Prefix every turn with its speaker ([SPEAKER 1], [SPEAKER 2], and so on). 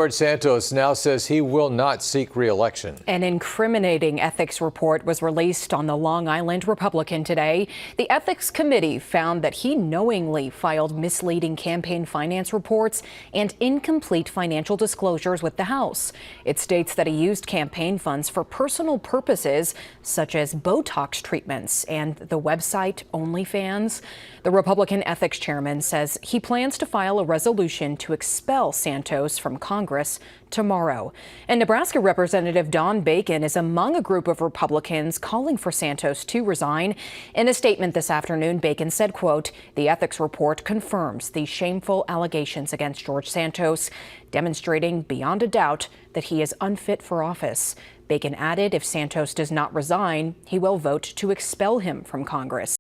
[SPEAKER 1] George Santos now says he will not seek re-election.
[SPEAKER 2] An incriminating ethics report was released on the Long Island Republican today. The ethics committee found that he knowingly filed misleading campaign finance reports and incomplete financial disclosures with the House. It states that he used campaign funds for personal purposes, such as Botox treatments and the website OnlyFans. The Republican ethics chairman says he plans to file a resolution to expel Santos from Congress tomorrow. And Nebraska Representative Don Bacon is among a group of Republicans calling for Santos to resign. In a statement this afternoon, Bacon said, quote, "The ethics report confirms the shameful allegations against George Santos, demonstrating beyond a doubt that he is unfit for office." Bacon added if Santos does not resign, he will vote to expel him from Congress.